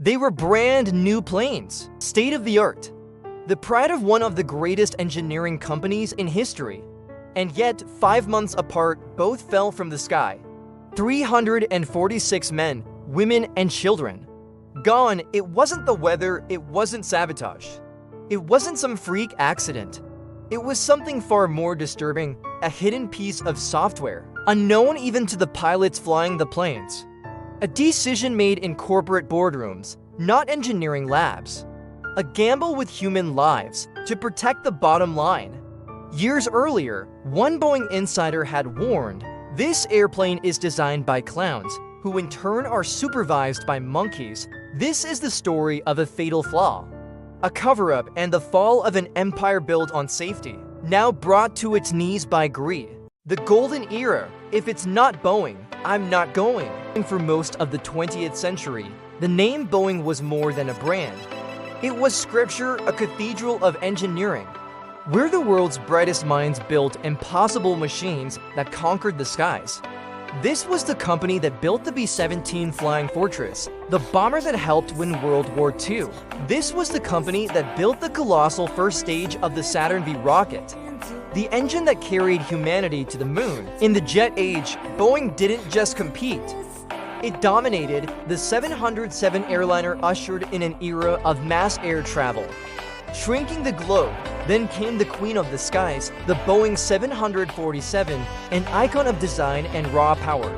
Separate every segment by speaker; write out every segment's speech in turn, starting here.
Speaker 1: They were brand new planes, state-of-the-art, the pride of one of the greatest engineering companies in history. And yet, 5 months apart, both fell from the sky. 346 men, women, and children. Gone. It wasn't the weather, it wasn't sabotage. It wasn't some freak accident. It was something far more disturbing, a hidden piece of software, unknown even to the pilots flying the planes. A decision made in corporate boardrooms, not engineering labs. A gamble with human lives to protect the bottom line. Years earlier, one Boeing insider had warned, "This airplane is designed by clowns, who in turn are supervised by monkeys. This is the story of a fatal flaw. A cover-up and the fall of an empire built on safety, now brought to its knees by greed. The golden era, if it's not Boeing, I'm not going." For most of the 20th century, the name Boeing was more than a brand. It was scripture, a cathedral of engineering. We're the world's brightest minds built impossible machines that conquered the skies. This was the company that built the B-17 Flying Fortress, the bomber that helped win World War II. This was the company that built the colossal first stage of the Saturn V rocket, the engine that carried humanity to the moon. In the jet age, Boeing didn't just compete. It dominated. The 707 airliner ushered in an era of mass air travel, shrinking the globe. Then came the queen of the skies, the Boeing 747, an icon of design and raw power.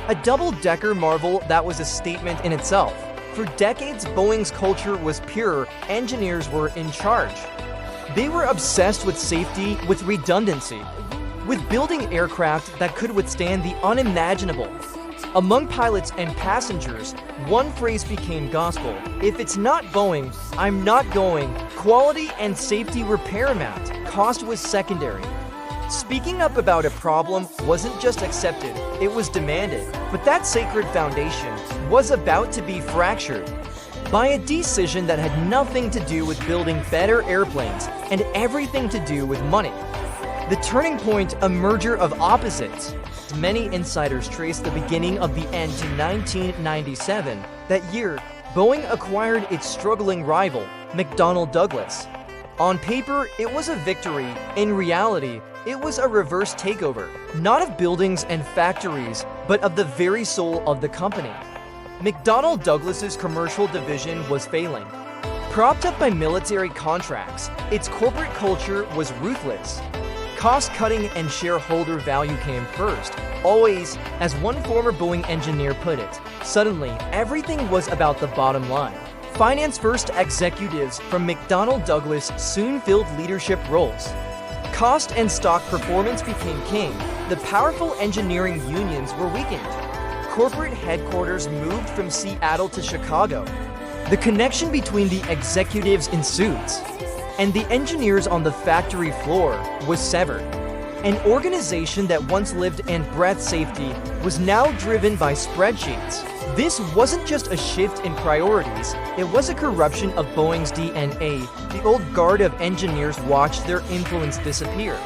Speaker 1: A double-decker marvel that was a statement in itself. For decades, Boeing's culture was pure. Engineers were in charge. They were obsessed with safety, with redundancy, with building aircraft that could withstand the unimaginable. Among pilots and passengers, one phrase became gospel: "If it's not Boeing, I'm not going." Quality and safety were paramount. Cost was secondary. Speaking up about a problem wasn't just accepted, it was demanded. But that sacred foundation was about to be fractured by a decision that had nothing to do with building better airplanes and everything to do with money. The turning point, a merger of opposites. Many insiders trace the beginning of the end to 1997. That year, Boeing acquired its struggling rival, McDonnell Douglas. On paper, it was a victory. In reality, it was a reverse takeover, not of buildings and factories, but of the very soul of the company. McDonnell Douglas's commercial division was failing. Propped up by military contracts, its corporate culture was ruthless. Cost-cutting and shareholder value came first, always. As one former Boeing engineer put it, suddenly, everything was about the bottom line. Finance-first executives from McDonnell Douglas soon filled leadership roles. Cost and stock performance became king. The powerful engineering unions were weakened. Corporate headquarters moved from Seattle to Chicago. The connection between the executives in suits and the engineers on the factory floor was severed. An organization that once lived and breathed safety was now driven by spreadsheets. This wasn't just a shift in priorities, it was a corruption of Boeing's DNA. The old guard of engineers watched their influence disappear.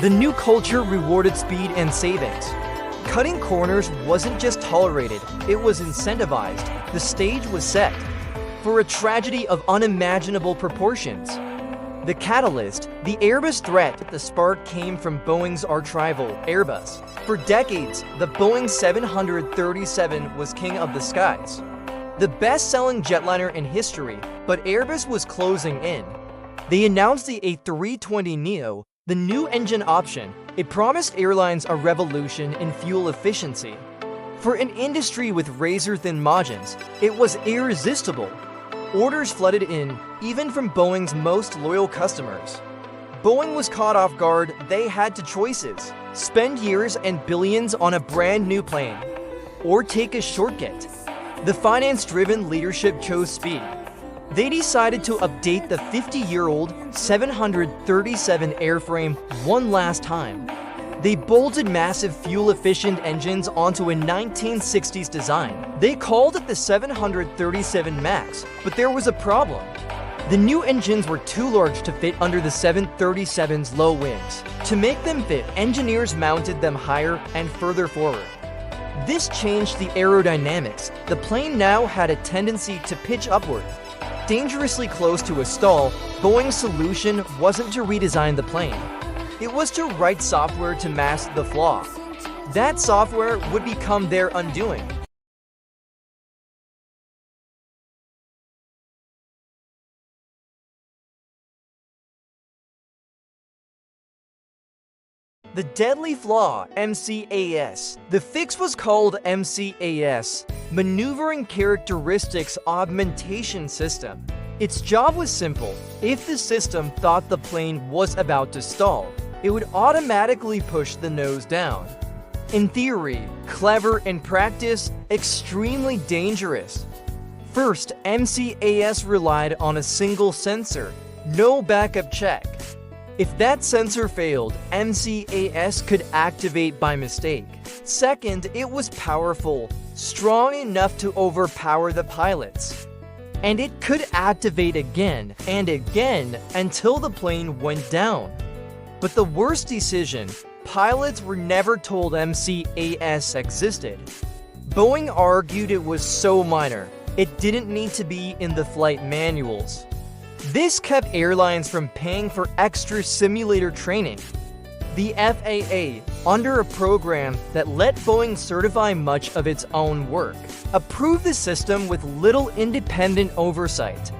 Speaker 1: The new culture rewarded speed and savings. Cutting corners wasn't just tolerated, it was incentivized. The stage was set for a tragedy of unimaginable proportions. The catalyst, the Airbus threat. The spark came from Boeing's arch-rival, Airbus. For decades, the Boeing 737 was king of the skies, the best-selling jetliner in history, but Airbus was closing in. They announced the A320neo, the new engine option. It promised airlines a revolution in fuel efficiency. For an industry with razor-thin margins, it was irresistible. Orders flooded in, even from Boeing's most loyal customers. Boeing was caught off guard. They had two choices: spend years and billions on a brand new plane, or take a shortcut. The finance-driven leadership chose speed. They decided to update the 50-year-old 737 airframe one last time. They bolted massive fuel-efficient engines onto a 1960s design. They called it the 737 MAX, but there was a problem. The new engines were too large to fit under the 737's low wings. To make them fit, engineers mounted them higher and further forward. This changed the aerodynamics. The plane now had a tendency to pitch upward. Dangerously close to a stall, Boeing's solution wasn't to redesign the plane. It was to write software to mask the flaw. That software would become their undoing. The deadly flaw, MCAS. The fix was called MCAS, Maneuvering Characteristics Augmentation System. Its job was simple. If the system thought the plane was about to stall, it would automatically push the nose down. In theory, clever; in practice, extremely dangerous. First, MCAS relied on a single sensor, no backup check. If that sensor failed, MCAS could activate by mistake. Second, it was powerful, strong enough to overpower the pilots. And it could activate again and again until the plane went down. But the worst decision, pilots were never told MCAS existed. Boeing argued it was so minor, it didn't need to be in the flight manuals. This kept airlines from paying for extra simulator training. The FAA, under a program that let Boeing certify much of its own work, approved the system with little independent oversight.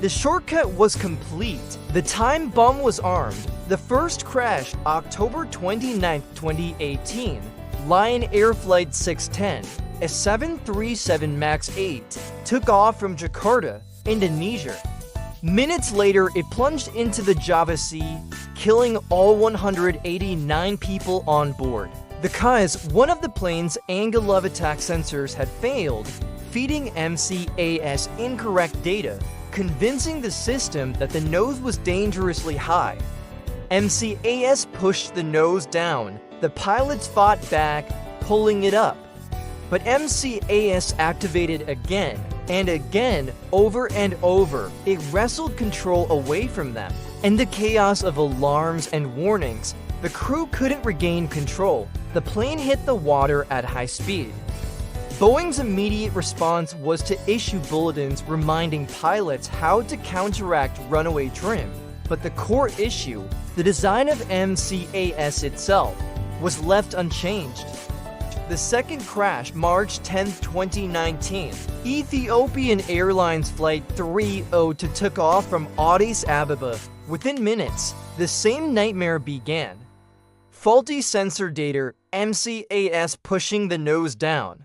Speaker 1: The shortcut was complete. The time bomb was armed. The first crash, October 29, 2018, Lion Air Flight 610, a 737 MAX 8, took off from Jakarta, Indonesia. Minutes later, it plunged into the Java Sea, killing all 189 people on board. Because one of the plane's angle of attack sensors had failed, feeding MCAS incorrect data, convincing the system that the nose was dangerously high. MCAS pushed the nose down. The pilots fought back, pulling it up. But MCAS activated again and again, over and over. It wrestled control away from them. In the chaos of alarms and warnings, the crew couldn't regain control. The plane hit the water at high speed. Boeing's immediate response was to issue bulletins reminding pilots how to counteract runaway trim. But the core issue, the design of MCAS itself, was left unchanged. The second crash, March 10, 2019, Ethiopian Airlines Flight 302 took off from Addis Ababa. Within minutes, the same nightmare began. Faulty sensor data, MCAS pushing the nose down.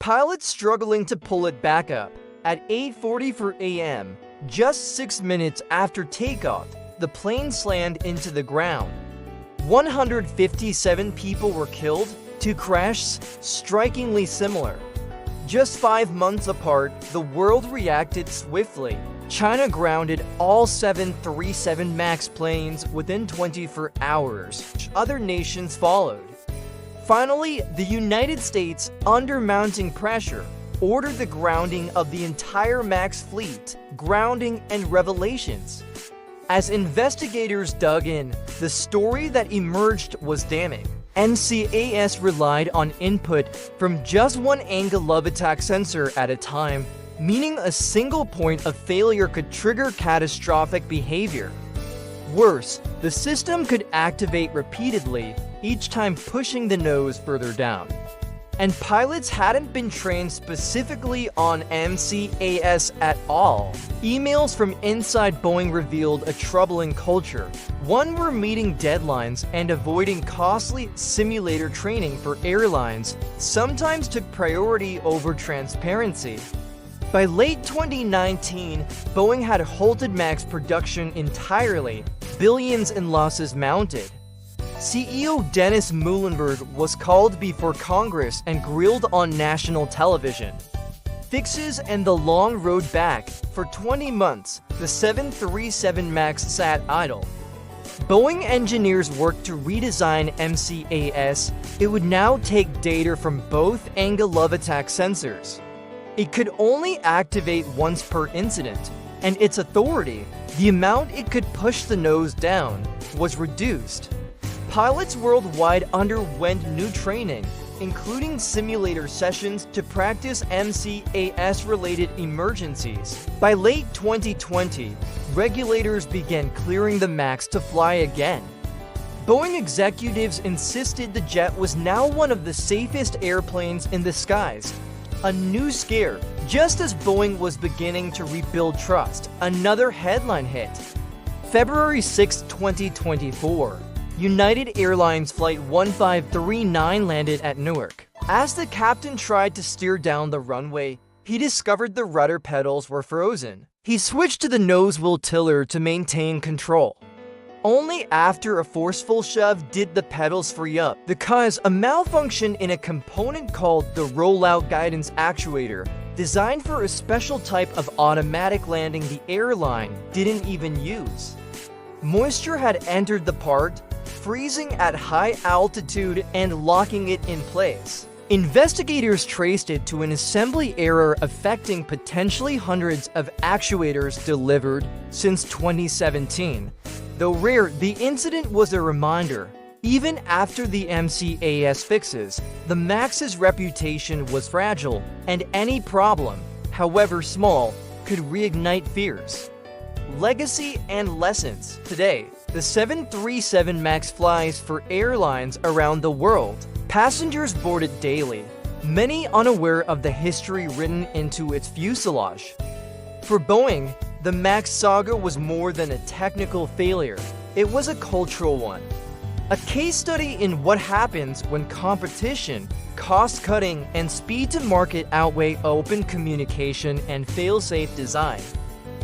Speaker 1: Pilots struggling to pull it back up. At 8:44 a.m., just 6 minutes after takeoff, the plane slammed into the ground. 157 people were killed. Two crashes strikingly similar. Just 5 months apart, the world reacted swiftly. China grounded all 737 MAX planes within 24 hours. Other nations followed. Finally, the United States, under mounting pressure, ordered the grounding of the entire MAX fleet, grounding and revelations. As investigators dug in, the story that emerged was damning. MCAS relied on input from just one angle of attack sensor at a time, meaning a single point of failure could trigger catastrophic behavior. Worse, the system could activate repeatedly, each time pushing the nose further down. And pilots hadn't been trained specifically on MCAS at all. Emails from inside Boeing revealed a troubling culture. One were meeting deadlines and avoiding costly simulator training for airlines sometimes took priority over transparency. By late 2019, Boeing had halted MAX production entirely, billions in losses mounted. CEO Dennis Muhlenberg was called before Congress and grilled on national television. Fixes and the long road back. For 20 months, the 737 MAX sat idle. Boeing engineers worked to redesign MCAS. It would now take data from both angle of attack sensors. It could only activate once per incident, and its authority, the amount it could push the nose down, was reduced. Pilots worldwide underwent new training, including simulator sessions to practice MCAS-related emergencies. By late 2020, regulators began clearing the MAX to fly again. Boeing executives insisted the jet was now one of the safest airplanes in the skies. A new scare, just as Boeing was beginning to rebuild trust. Another headline hit. February 6, 2024. United Airlines Flight 1539 landed at Newark. As the captain tried to steer down the runway, he discovered the rudder pedals were frozen. He switched to the nose wheel tiller to maintain control. Only after a forceful shove did the pedals free up, because a malfunction in a component called the rollout guidance actuator, designed for a special type of automatic landing the airline didn't even use. Moisture had entered the part, freezing at high altitude and locking it in place. Investigators traced it to an assembly error affecting potentially hundreds of actuators delivered since 2017. Though rare, the incident was a reminder. Even after the MCAS fixes, the MAX's reputation was fragile, and any problem, however small, could reignite fears. Legacy and lessons. Today, the 737 MAX flies for airlines around the world. Passengers board it daily, many unaware of the history written into its fuselage. For Boeing, the MAX saga was more than a technical failure. It was a cultural one. A case study in what happens when competition, cost-cutting, and speed to market outweigh open communication and fail-safe design.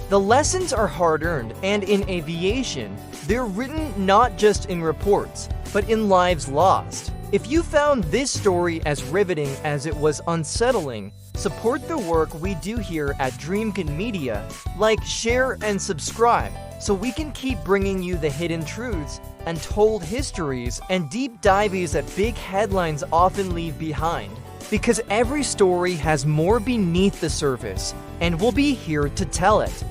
Speaker 1: The lessons are hard-earned, and in aviation, they're written not just in reports, but in lives lost. If you found this story as riveting as it was unsettling, support the work we do here at Dreamken Media. Like, share, and subscribe so we can keep bringing you the hidden truths, untold histories, and deep dives that big headlines often leave behind. Because every story has more beneath the surface, and we'll be here to tell it.